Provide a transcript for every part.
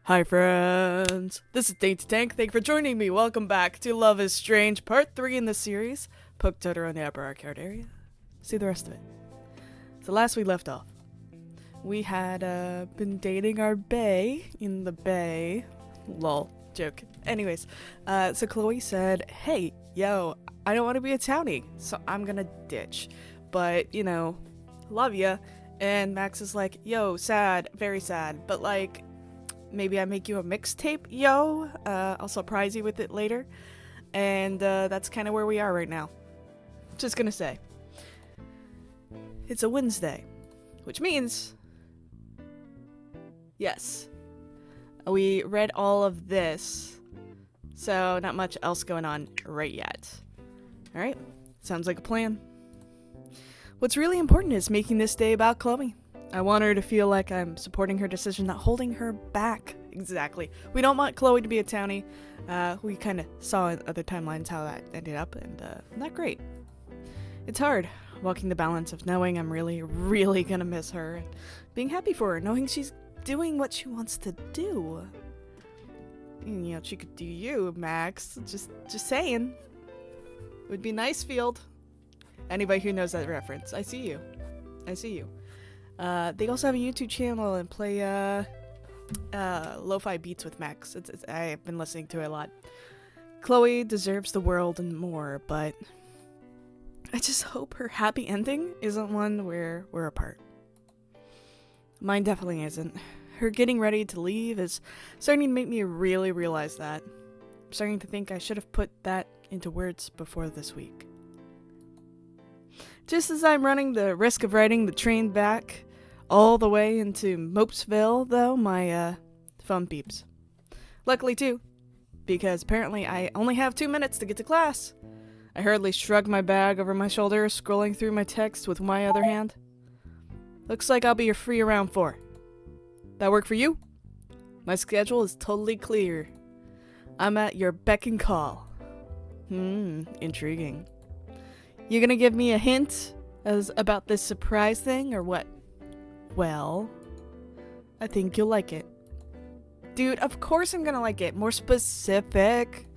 Hi friends, this is Dainty Tank. Thank you for joining me. Welcome back to Love is Strange, part 3 in the series. Poke Totoro in the upper arcade area. See the rest of it. So last we left off, we had been dating our bae in the bay. Lol, joke. Anyways, so Chloe said, hey, yo, I don't want to be a townie, so I'm gonna ditch. But, you know, love ya. And Max is like, yo, sad, very sad, but like, maybe I make you a mixtape, yo. I'll surprise you with it later. And that's kind of where we are right now. Just gonna say. It's a Wednesday. Which means... yes. We read all of this. So not much else going on right yet. Alright. Sounds like a plan. What's really important is making this day about Chloe. I want her to feel like I'm supporting her decision, not holding her back. Exactly. We don't want Chloe to be a townie. We kind of saw in other timelines how that ended up, and not great. It's hard, walking the balance of knowing I'm really, really gonna miss her, and being happy for her, knowing she's doing what she wants to do. You know, she could do you, Max. Just saying. Would be nice, Field. Anybody who knows that reference, I see you. I see you. They also have a YouTube channel and play lo-fi beats with Max. I've been listening to it a lot. Chloe deserves the world and more, but I just hope her happy ending isn't one where we're apart. Mine definitely isn't. Her getting ready to leave is starting to make me really realize that. I'm starting to think I should have put that into words before this week. Just as I'm running the risk of riding the train back all the way into Mopesville, though, my phone beeps. Luckily, too, because apparently I only have 2 minutes to get to class. I hurriedly shrug my bag over my shoulder, scrolling through my text with my other hand. Looks like I'll be free around 4. That work for you? My schedule is totally clear. I'm at your beck and call. Intriguing. You gonna give me a hint about this surprise thing, or what? Well, I think you'll like it. Dude, of course I'm gonna like it. More specific.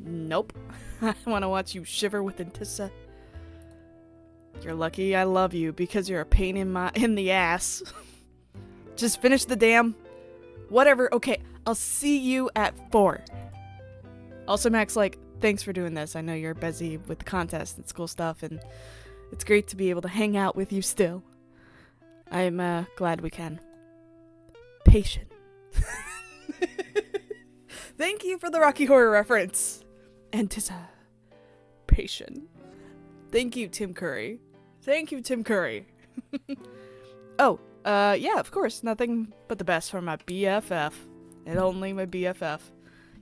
Nope. I wanna watch you shiver with Antissa. You're lucky I love you, because you're a pain in the ass. Just finish the damn... whatever. Okay, I'll see you at 4. Also, Max, like, thanks for doing this. I know you're busy with the contest and school stuff, and it's great to be able to hang out with you still. I'm glad we can. Patient. Thank you for the Rocky Horror reference. Anticipation. Thank you, Tim Curry. Thank you, Tim Curry. Yeah, of course. Nothing but the best for my BFF. And only my BFF.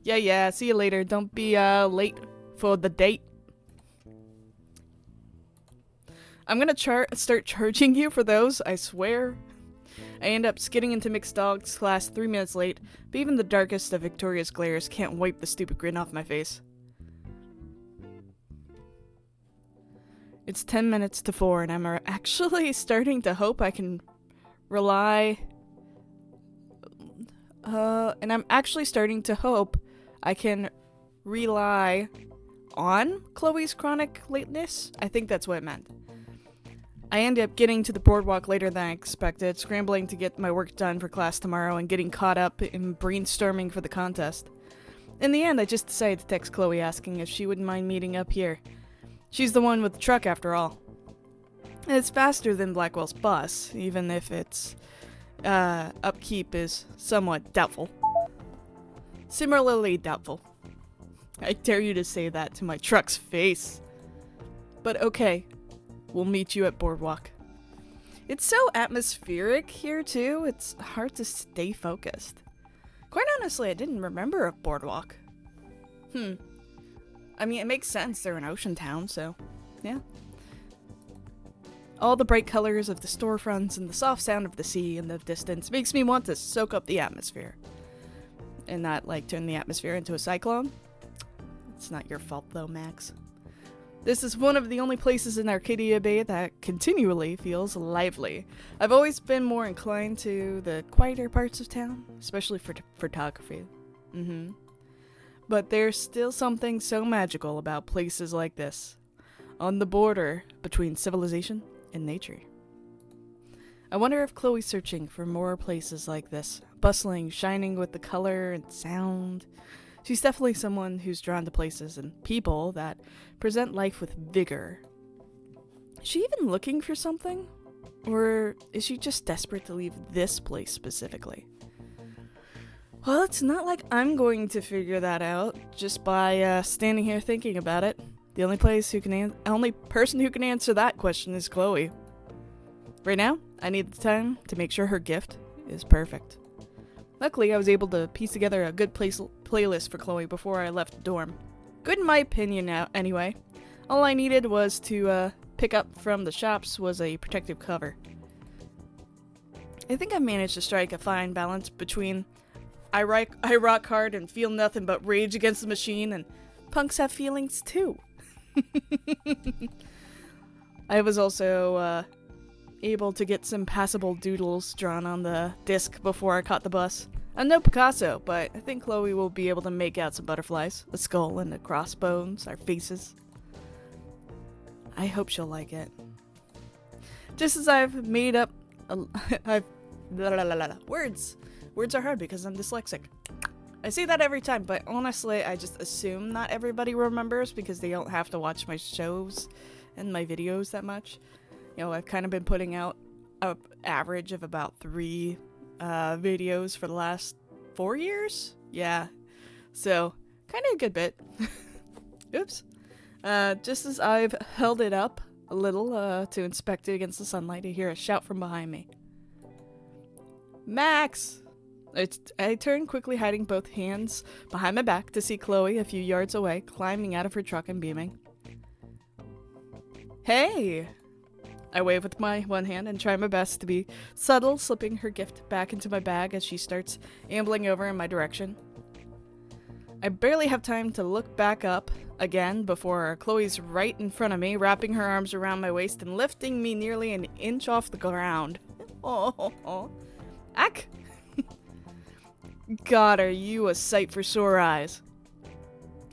Yeah, see you later. Don't be late for the date. I'm gonna start charging you for those, I swear. I end up skidding into mixed dogs class 3 minutes late, but even the darkest of Victoria's glares can't wipe the stupid grin off my face. It's 10 minutes to 4, and I'm actually starting to hope I can rely... rely on Chloe's chronic lateness? I think that's what it meant. I ended up getting to the boardwalk later than I expected, scrambling to get my work done for class tomorrow and getting caught up in brainstorming for the contest. In the end, I just decided to text Chloe asking if she wouldn't mind meeting up here. She's the one with the truck after all. And it's faster than Blackwell's bus, even if its upkeep is somewhat doubtful. Similarly doubtful. I dare you to say that to my truck's face. But okay, we'll meet you at Boardwalk. It's so atmospheric here too, it's hard to stay focused. Quite honestly, I didn't remember a Boardwalk. I mean, it makes sense, they're an ocean town, so yeah. All the bright colors of the storefronts and the soft sound of the sea in the distance makes me want to soak up the atmosphere. And not, like, turn the atmosphere into a cyclone. It's not your fault, though, Max. This is one of the only places in Arcadia Bay that continually feels lively. I've always been more inclined to the quieter parts of town, especially for photography. But there's still something so magical about places like this, on the border between civilization and nature. I wonder if Chloe's searching for more places like this, bustling, shining with the color and sound. She's definitely someone who's drawn to places and people that present life with vigor. Is she even looking for something? Or is she just desperate to leave this place specifically? Well, it's not like I'm going to figure that out just by standing here thinking about it. The only person who can answer that question is Chloe. Right now, I need the time to make sure her gift is perfect. Luckily, I was able to piece together a good playlist for Chloe before I left the dorm. Good in my opinion now, anyway. All I needed was to pick up from the shops was a protective cover. I think I managed to strike a fine balance between I rock hard and feel nothing but rage against the machine, and punks have feelings too. I was also able to get some passable doodles drawn on the disc before I caught the bus. I'm no Picasso, but I think Chloe will be able to make out some butterflies, a skull and the crossbones, our faces. I hope she'll like it. Just as I've made up words. Words are hard because I'm dyslexic. I say that every time, but honestly, I just assume not everybody remembers because they don't have to watch my shows and my videos that much. You know, I've kind of been putting out an average of about 3 videos for the last 4 years. Yeah, so kind of a good bit. Oops. Just as I've held it up a little to inspect it against the sunlight, I hear a shout from behind me. Max! I turn quickly, hiding both hands behind my back to see Chloe a few yards away, climbing out of her truck and beaming. Hey! I wave with my one hand and try my best to be subtle, slipping her gift back into my bag as she starts ambling over in my direction. I barely have time to look back up again before Chloe's right in front of me, wrapping her arms around my waist and lifting me nearly an inch off the ground. Oh. Ack! God, are you a sight for sore eyes?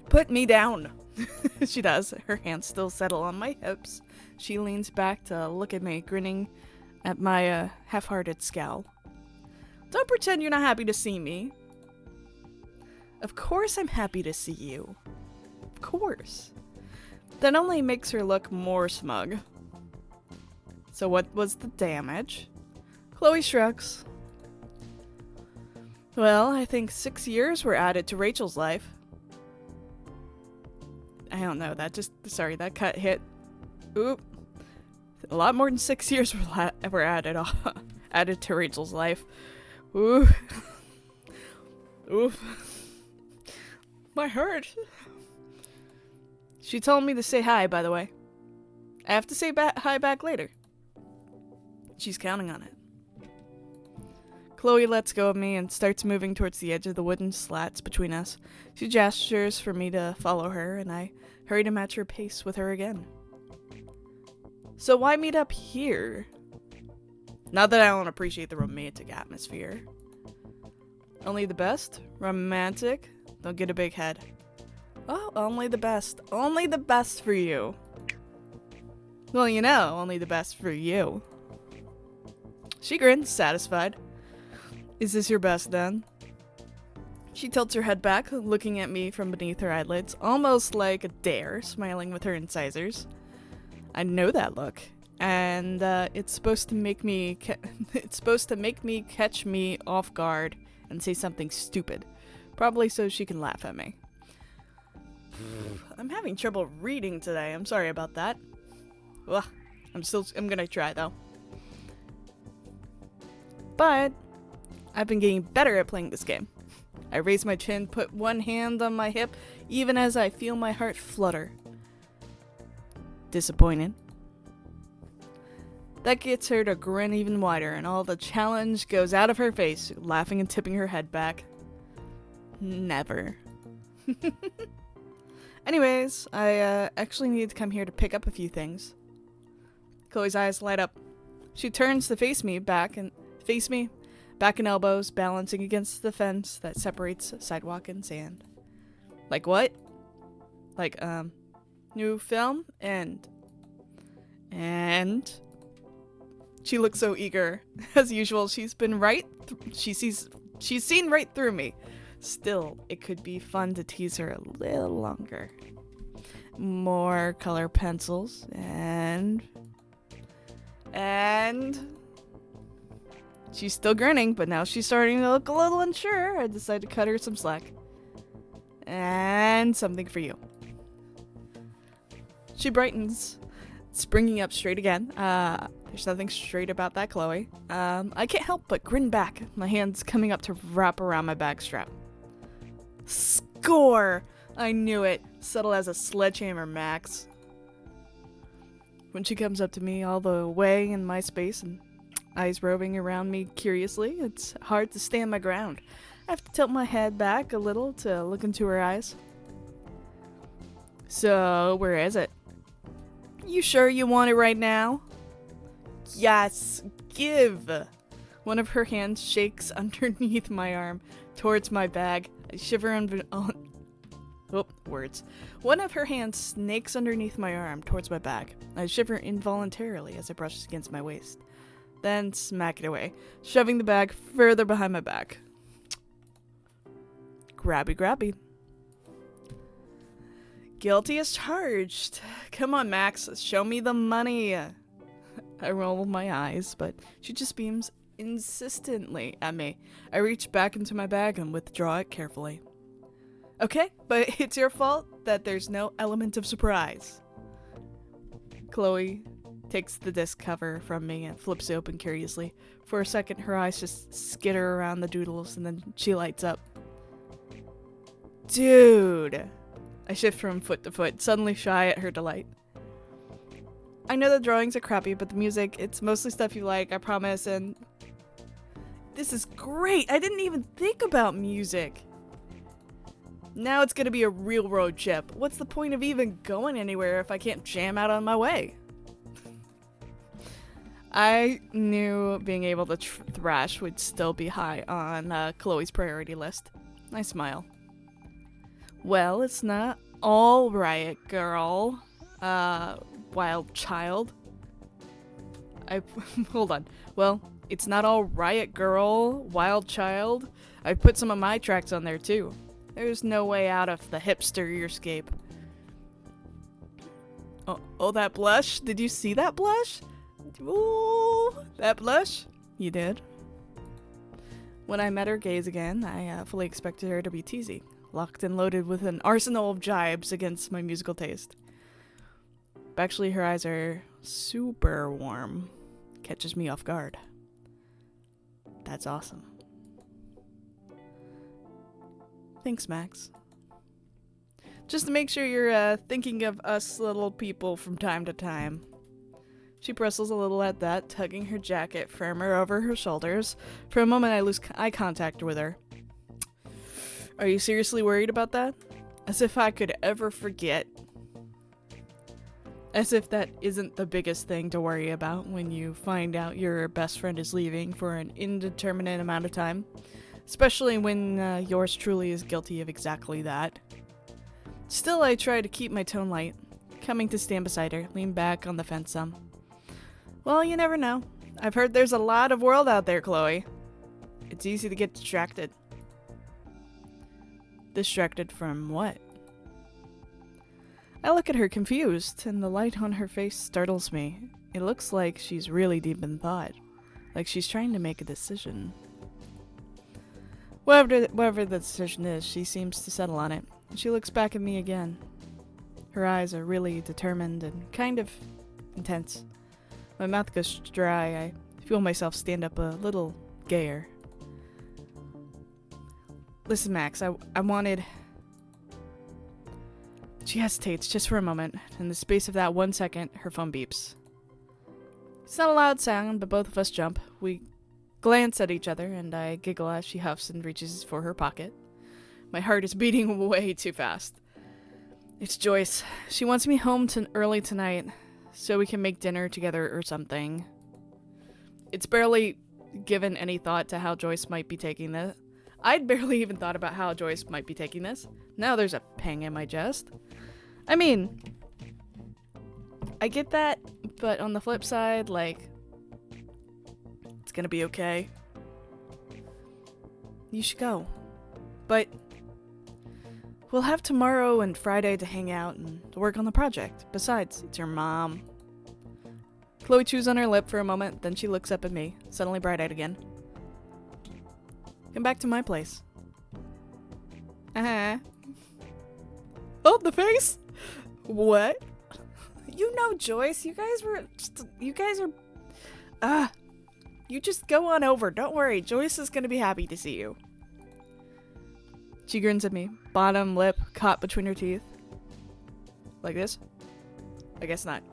Put me down. She does, her hands still settle on my hips. She leans back to look at me, grinning at my half-hearted scowl. Don't pretend you're not happy to see me. Of course I'm happy to see you. Of course. That only makes her look more smug. So what was the damage? Chloe shrugs. Well, I think 6 years were added to Rachel's life. I don't know, that cut hit. Oop. A lot more than 6 years were added to Rachel's life. Ooh. Oof. My heart. She told me to say hi, by the way. I have to say hi back later. She's counting on it. Chloe lets go of me and starts moving towards the edge of the wooden slats between us. She gestures for me to follow her, and I hurry to match her pace with her again. So why meet up here? Not that I don't appreciate the romantic atmosphere. Only the best? Romantic? Don't get a big head. Oh, only the best. Only the best for you. Well, you know, only the best for you. She grins, satisfied. Is this your best then? She tilts her head back, looking at me from beneath her eyelids, almost like a dare, smiling with her incisors. I know that look, and it's supposed to make me catch me off guard and say something stupid, probably so she can laugh at me. I'm having trouble reading today. I'm sorry about that. Ugh, I'm gonna try though. But I've been getting better at playing this game. I raise my chin, put one hand on my hip, even as I feel my heart flutter. Disappointed. That gets her to grin even wider, and all the challenge goes out of her face, laughing and tipping her head back. Never. Anyways, I actually need to come here to pick up a few things. Chloe's eyes light up. She turns to face me, back and elbows, balancing against the fence that separates sidewalk and sand. Like what? Like, new film? And she looks so eager. As usual, she's seen right through me. Still, it could be fun to tease her a little longer. More color pencils and she's still grinning, but now she's starting to look a little unsure. I decide to cut her some slack. And something for you. She brightens, springing up straight again. There's nothing straight about that, Chloe. I can't help but grin back, my hands coming up to wrap around my bag strap. Score! I knew it. Subtle as a sledgehammer, Max. When she comes up to me all the way in my space and eyes roving around me curiously, it's hard to stand my ground. I have to tilt my head back a little to look into her eyes. So, where is it? You sure you want it right now? Yes, give! One of her hands shakes underneath my arm towards my bag. I shiver One of her hands snakes underneath my arm towards my bag. I shiver involuntarily as it brushes against my waist. Then smack it away, shoving the bag further behind my back. Grabby, grabby. Guilty as charged. Come on, Max, show me the money. I roll my eyes, but she just beams insistently at me. I reach back into my bag and withdraw it carefully. Okay, but it's your fault that there's no element of surprise. Chloe takes the disc cover from me and flips it open curiously. For a second, her eyes just skitter around the doodles, and then she lights up. Dude! I shift from foot to foot, suddenly shy at her delight. I know the drawings are crappy, but the music, it's mostly stuff you like, I promise, and... This is great! I didn't even think about music! Now it's gonna be a real road trip. What's the point of even going anywhere if I can't jam out on my way? I knew being able to thrash would still be high on Chloe's priority list. I smile. Well, it's not all right, girl. Wild child. Hold on. Well, it's not all riot, girl. Wild child. I put some of my tracks on there, too. There's no way out of the hipster escape. Oh, that blush? Did you see that blush? Ooh, that blush? You did. When I met her gaze again, I fully expected her to be teasing, locked and loaded with an arsenal of jibes against my musical taste. But actually, her eyes are super warm. Catches me off guard. That's awesome. Thanks, Max. Just to make sure you're thinking of us little people from time to time. She bristles a little at that, tugging her jacket firmer over her shoulders. For a moment, I lose eye contact with her. Are you seriously worried about that? As if I could ever forget. As if that isn't the biggest thing to worry about when you find out your best friend is leaving for an indeterminate amount of time. Especially when yours truly is guilty of exactly that. Still, I try to keep my tone light. Coming to stand beside her, lean back on the fence some. Well, you never know. I've heard there's a lot of world out there, Chloe. It's easy to get distracted. Distracted from what? I look at her confused, and the light on her face startles me. It looks like she's really deep in thought. Like she's trying to make a decision. Whatever the decision is, she seems to settle on it. She looks back at me again. Her eyes are really determined and kind of intense. My mouth goes dry. I feel myself stand up a little gayer. Listen, Max, I wanted... She hesitates just for a moment. In the space of that 1 second, her phone beeps. It's not a loud sound, but both of us jump. We glance at each other, and I giggle as she huffs and reaches for her pocket. My heart is beating way too fast. It's Joyce. She wants me home early tonight so we can make dinner together or something. It's barely given any thought to how Joyce might be taking this. I'd barely even thought about how Joyce might be taking this. Now there's a pang in my chest. I mean, I get that, but on the flip side, like, it's gonna be okay. You should go. But we'll have tomorrow and Friday to hang out and to work on the project. Besides, it's your mom. Chloe chews on her lip for a moment, then she looks up at me, suddenly bright-eyed again. Come back to my place. Uh-huh. Oh, the face? What? You know, Joyce, you guys are... You just go on over. Don't worry. Joyce is gonna be happy to see you. She grins at me, bottom lip caught between her teeth. Like this? I guess not.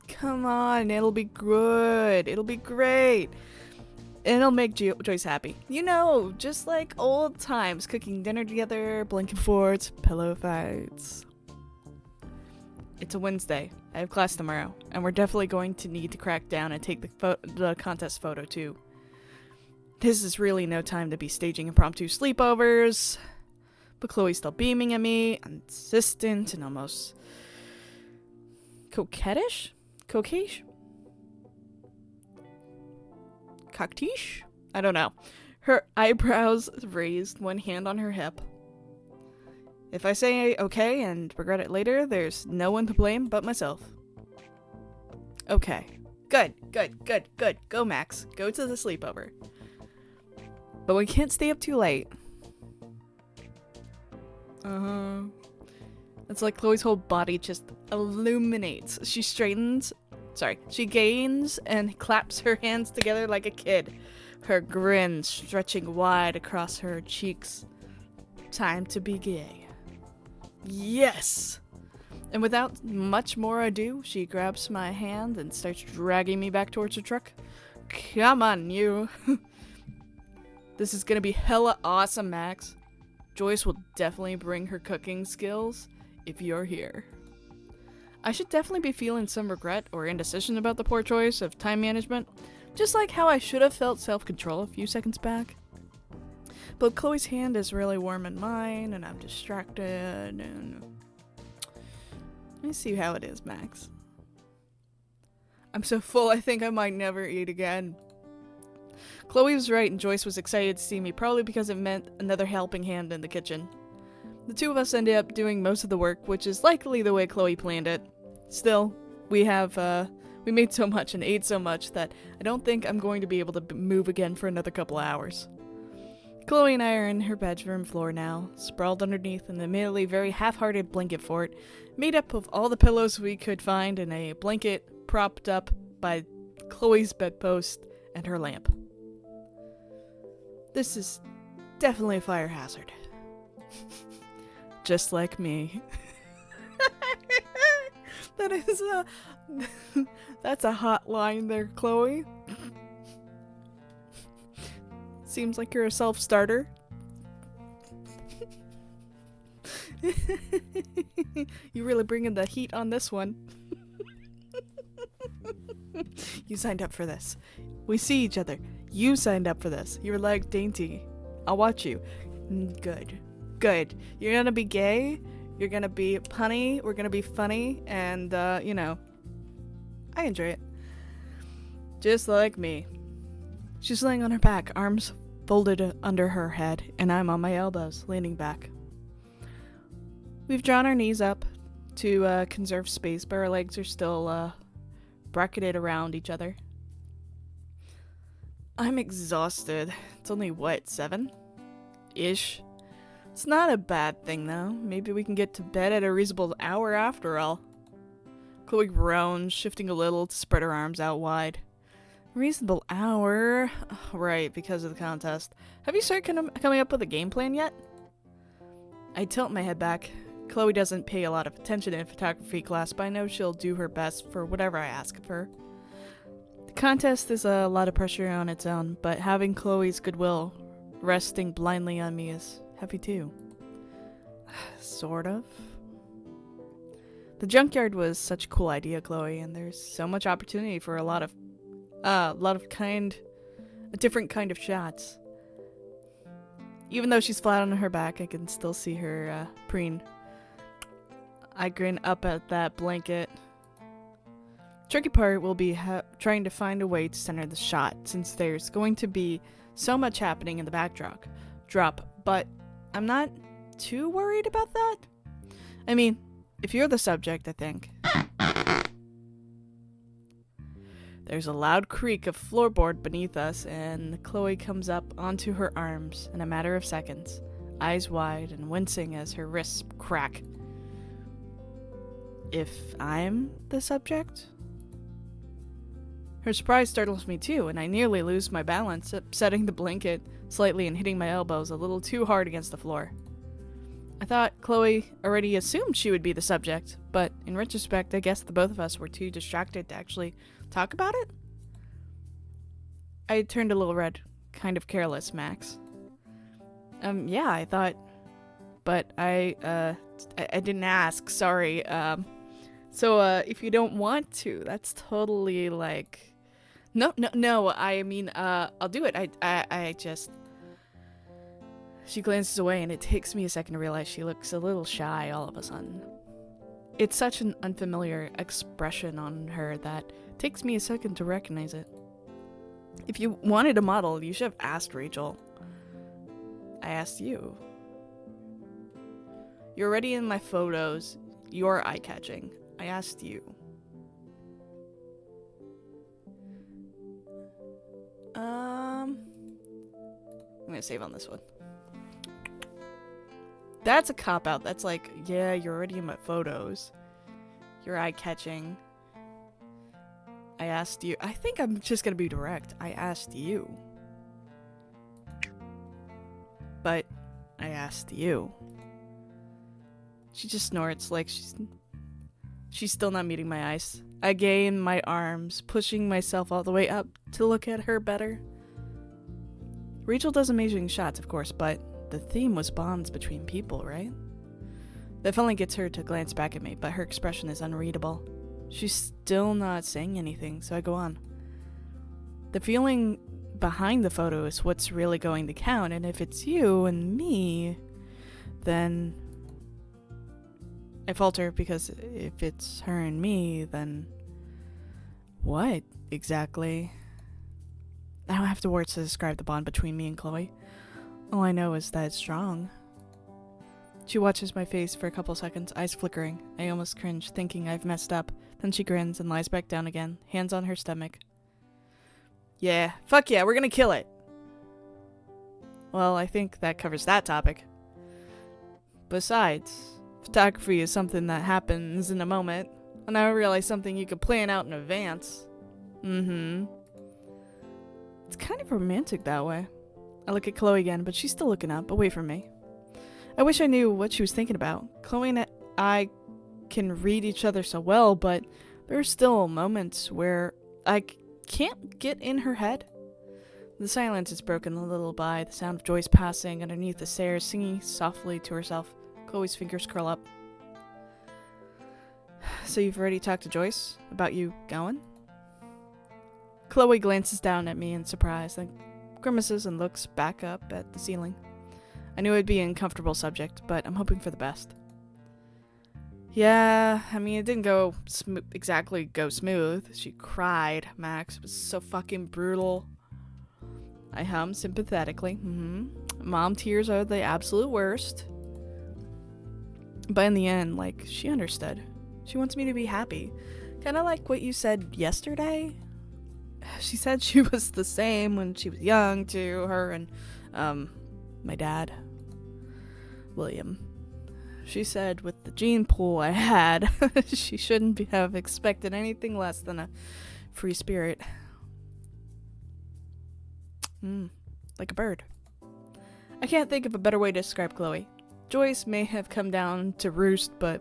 Come on, it'll be good. It'll be great. It'll make Joyce happy. You know, just like old times, cooking dinner together, blanket forts, pillow fights. It's a Wednesday. I have class tomorrow, and we're definitely going to need to crack down and take the contest photo too. This is really no time to be staging impromptu sleepovers. But Chloe's still beaming at me, insistent and almost coquettish? Coquettish? Cocktish? I don't know. Her eyebrows raised, one hand on her hip. If I say okay and regret it later, there's no one to blame but myself. Okay. Good. Go, Max. Go to the sleepover. But we can't stay up too late. It's like Chloe's whole body just illuminates. She gains and claps her hands together like a kid. Her grin stretching wide across her cheeks. Time to be gay. Yes! And without much more ado, she grabs my hand and starts dragging me back towards her truck. Come on, you. This is gonna be hella awesome, Max. Joyce will definitely bring her cooking skills if you're here. I should definitely be feeling some regret or indecision about the poor choice of time management, just like how I should have felt self-control a few seconds back. But Chloe's hand is really warm in mine, and I'm distracted, and... Let me see how it is, Max. I'm so full, I think I might never eat again. Chloe was right, and Joyce was excited to see me, probably because it meant another helping hand in the kitchen. The two of us ended up doing most of the work, which is likely the way Chloe planned it. Still, we made so much and ate so much that I don't think I'm going to be able to move again for another couple hours. Chloe and I are in her bedroom floor now, sprawled underneath an admittedly very half-hearted blanket fort, made up of all the pillows we could find and a blanket propped up by Chloe's bedpost and her lamp. This is definitely a fire hazard. Just like me. That's a hot line there, Chloe. Seems like you're a self-starter. You really bringing the heat on this one. You signed up for this. We see each other. You signed up for this. You're like dainty. I'll watch you. Good. You're gonna be gay. You're gonna be punny. We're gonna be funny. And, you know, I enjoy it. Just like me. She's laying on her back, arms folded under her head, and I'm on my elbows, leaning back. We've drawn our knees up to conserve space, but our legs are still bracketed around each other. I'm exhausted. It's only, what, 7-ish? It's not a bad thing, though. Maybe we can get to bed at a reasonable hour after all. Chloe groans, shifting a little to spread her arms out wide. Reasonable hour? Oh, right, because of the contest. Have you started coming up with a game plan yet? I tilt my head back. Chloe doesn't pay a lot of attention in photography class, but I know she'll do her best for whatever I ask of her. The contest is a lot of pressure on its own, but having Chloe's goodwill resting blindly on me is heavy too. Sort of. The junkyard was such a cool idea, Chloe, and there's so much opportunity for a different kind of shots. Even though she's flat on her back, I can still see her preen. I grin up at that blanket. Tricky part will be trying to find a way to center the shot, since there's going to be so much happening in the backdrop. But I'm not too worried about that. I mean, if you're the subject, I think. There's a loud creak of floorboard beneath us, and Chloe comes up onto her arms in a matter of seconds, eyes wide and wincing as her wrists crack. If I'm the subject? Her surprise startles me too, and I nearly lose my balance, upsetting the blanket slightly and hitting my elbows a little too hard against the floor. I thought Chloe already assumed she would be the subject, but in retrospect, I guess the both of us were too distracted to actually talk about it? I turned a little red. Kind of careless, Max. Yeah, I thought... But I didn't ask, sorry. So if you don't want to, that's totally like... No, I mean, I'll do it. I just... She glances away, and it takes me a second to realize she looks a little shy all of a sudden. It's such an unfamiliar expression on her that it takes me a second to recognize it. If you wanted a model, you should have asked Rachel. I asked you. You're already in my photos. You're eye-catching. I asked you. I'm gonna save on this one. That's a cop-out. That's like, yeah, you're already in my photos. You're eye-catching. I asked you. I think I'm just gonna be direct. I asked you. But I asked you. She just snorts like she's still not meeting my eyes. I gain my arms, pushing myself all the way up to look at her better. Rachel does amazing shots, of course, but the theme was bonds between people, right? That finally gets her to glance back at me, but her expression is unreadable. She's still not saying anything, so I go on. The feeling behind the photo is what's really going to count, and if it's you and me, then... I falter because if it's her and me, then... What, exactly? I don't have the words to describe the bond between me and Chloe. All I know is that it's strong. She watches my face for a couple seconds, eyes flickering. I almost cringe, thinking I've messed up. Then she grins and lies back down again, hands on her stomach. Yeah, fuck yeah, we're gonna kill it! Well, I think that covers that topic. Besides, photography is something that happens in a moment, and I realize something you could plan out in advance. It's kind of romantic that way. I look at Chloe again, but she's still looking up, away from me. I wish I knew what she was thinking about. Chloe and I can read each other so well, but there are still moments where I can't get in her head. The silence is broken a little by the sound of Joyce passing underneath the stairs, singing softly to herself. Chloe's fingers curl up. So you've already talked to Joyce about you going? Chloe glances down at me in surprise, then grimaces and looks back up at the ceiling. I knew it'd be an uncomfortable subject, but I'm hoping for the best. Yeah, I mean, it didn't go exactly go smooth. She cried, Max. It was so fucking brutal. I hum sympathetically. Mom tears are the absolute worst. But in the end, like, she understood. She wants me to be happy. Kind of like what you said yesterday. She said she was the same when she was young to her and, my dad, William. She said with the gene pool I had, she shouldn't have expected anything less than a free spirit. Like a bird. I can't think of a better way to describe Chloe. Joyce may have come down to roost, but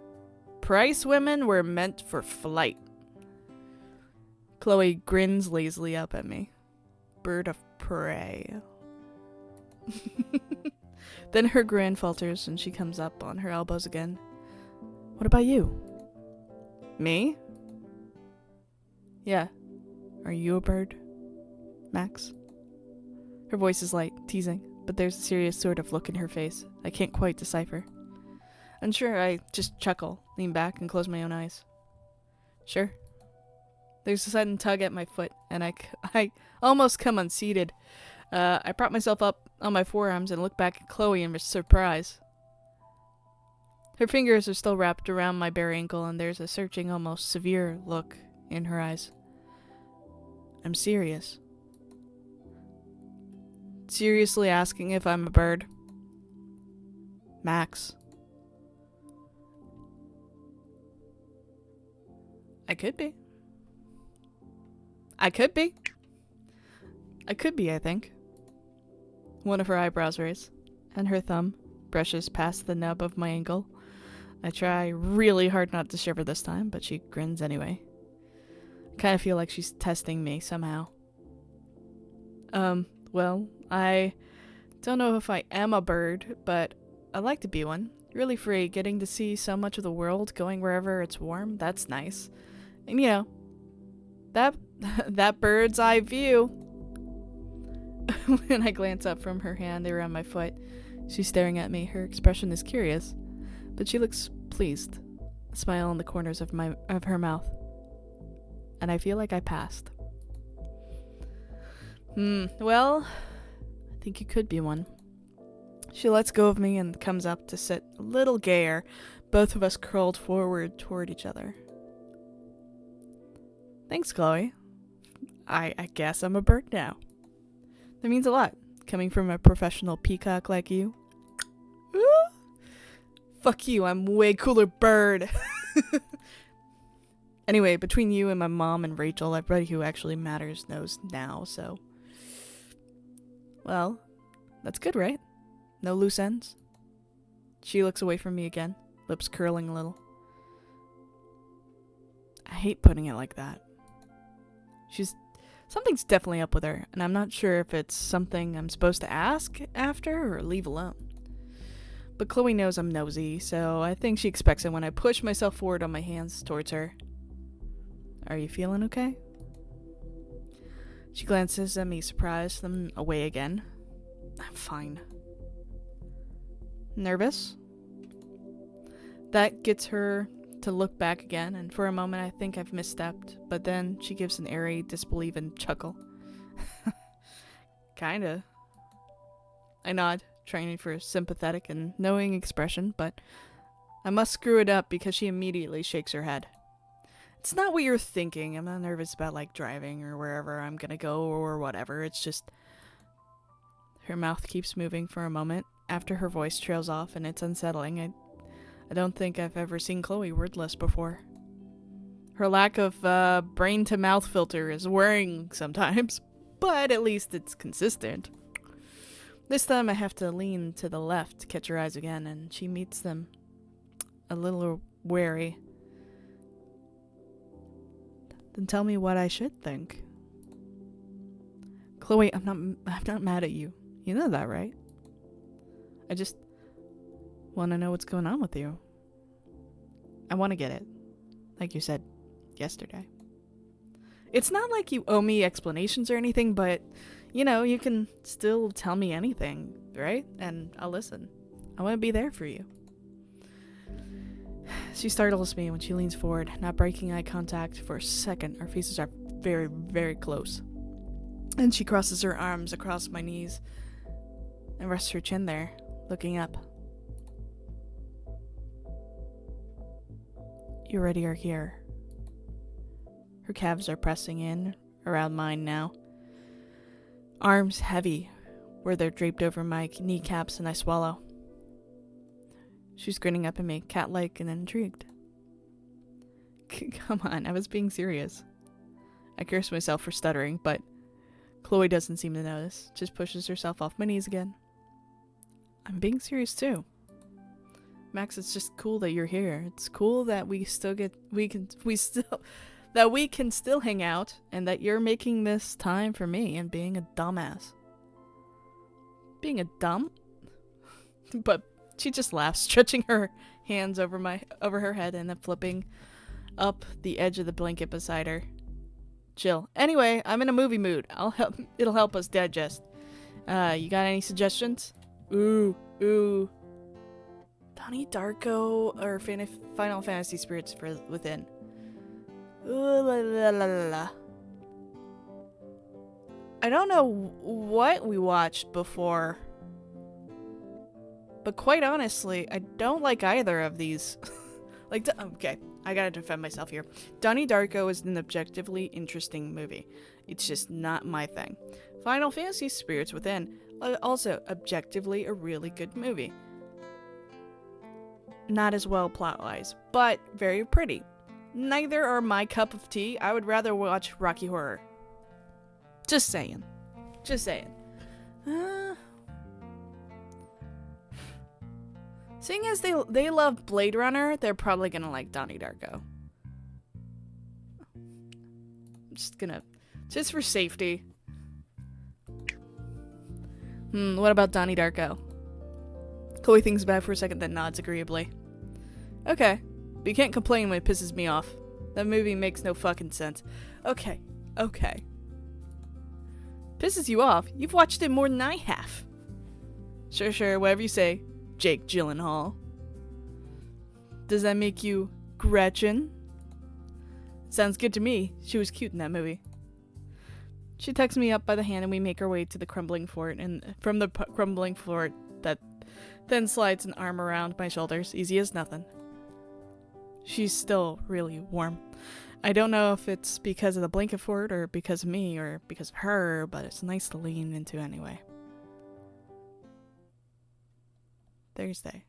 price women were meant for flight. Chloe grins lazily up at me. Bird of prey. Then her grin falters and she comes up on her elbows again. What about you? Me? Yeah. Are you a bird, Max? Her voice is light, teasing, but there's a serious sort of look in her face I can't quite decipher. Unsure, I just chuckle, lean back, and close my own eyes. Sure. There's a sudden tug at my foot, and I almost come unseated. I prop myself up on my forearms and look back at Chloe in surprise. Her fingers are still wrapped around my bare ankle, and there's a searching, almost severe look in her eyes. I'm serious. Seriously asking if I'm a bird. Max. I could be. I could be. I could be, I think. One of her eyebrows raise, and her thumb brushes past the nub of my ankle. I try really hard not to shiver this time, but she grins anyway. I kind of feel like she's testing me somehow. Well, I don't know if I am a bird, but I'd like to be one. Really free, getting to see so much of the world, going wherever it's warm, that's nice. And you know, that bird's eye view. When I glance up from her hand around my foot, she's staring at me. Her expression is curious, but she looks pleased, a smile on the corners of her mouth. And I feel like I passed. Well, I think you could be one. She lets go of me and comes up to sit a little gayer, both of us curled forward toward each other. Thanks, Chloe. I guess I'm a bird now. That means a lot, coming from a professional peacock like you. Fuck you, I'm way cooler bird. Anyway, between you and my mom and Rachel, everybody who actually matters knows now, so... Well, that's good, right? No loose ends? She looks away from me again, lips curling a little. I hate putting it like that. Something's definitely up with her, and I'm not sure if it's something I'm supposed to ask after or leave alone. But Chloe knows I'm nosy, so I think she expects it when I push myself forward on my hands towards her. Are you feeling okay? She glances at me surprised, then away again. I'm fine. Nervous? That gets her to look back again, and for a moment I think I've misstepped, but then she gives an airy, disbelieving chuckle. Kinda. I nod, trying for a sympathetic and knowing expression, but I must screw it up because she immediately shakes her head. It's not what you're thinking. I'm not nervous about, like, driving or wherever I'm gonna go or whatever. It's just... Her mouth keeps moving for a moment after her voice trails off, and it's unsettling. I don't think I've ever seen Chloe wordless before. Her lack of brain-to-mouth filter is worrying sometimes, but at least it's consistent. This time I have to lean to the left to catch her eyes again, and she meets them a little wary. Then tell me what I should think. Chloe, I'm not mad at you. You know that, right? I just want to know what's going on with you. I want to get it. Like you said yesterday. It's not like you owe me explanations or anything, but, you know, you can still tell me anything, right? And I'll listen. I want to be there for you. She startles me when she leans forward, not breaking eye contact for a second. Our faces are very, very close. And she crosses her arms across my knees and rests her chin there, looking up. You already are here. Her calves are pressing in around mine now. Arms heavy, where they're draped over my kneecaps, and I swallow. She's grinning up at me, cat-like and intrigued. Come on, I was being serious. I curse myself for stuttering, but Chloe doesn't seem to notice, just pushes herself off my knees again. I'm being serious too. Max, it's just cool that you're here. It's cool that we can still hang out, and that you're making this time for me and being a dumbass. Being a dumb? But she just laughs, stretching her hands over her head and then flipping up the edge of the blanket beside her. Chill. Anyway, I'm in a movie mood. It'll help us digest. You got any suggestions? Ooh. Donnie Darko or Final Fantasy Spirits Within. Ooh la la la la. I don't know what we watched before, but quite honestly, I don't like either of these. Okay, I gotta defend myself here. Donnie Darko is an objectively interesting movie. It's just not my thing. Final Fantasy Spirits Within, also objectively a really good movie. Not as well plot-wise, but very pretty. Neither are my cup of tea. I would rather watch Rocky Horror. Just saying. Seeing as they love Blade Runner, they're probably gonna like Donnie Darko. Just for safety. What about Donnie Darko? Chloe thinks about it for a second, then nods agreeably. Okay, but you can't complain when it pisses me off. That movie makes no fucking sense. Okay. Pisses you off? You've watched it more than I have. Sure, whatever you say, Jake Gyllenhaal. Does that make you Gretchen? Sounds good to me. She was cute in that movie. She tucks me up by the hand and we make our way to the crumbling fort, and from the crumbling fort that then slides an arm around my shoulders, easy as nothing. She's still really warm. I don't know if it's because of the blanket fort or because of me or because of her, but it's nice to lean into anyway. Thursday.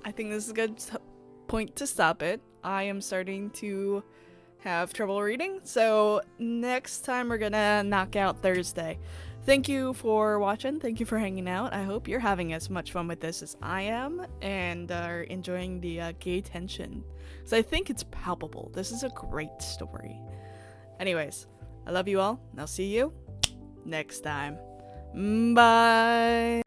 I think this is a good point to stop it. I am starting to have trouble reading, so next time we're gonna knock out Thursday. Thank you for watching. Thank you for hanging out. I hope you're having as much fun with this as I am and are enjoying the gay tension, because I think it's palpable. This is a great story. Anyways, I love you all, and I'll see you next time. Bye.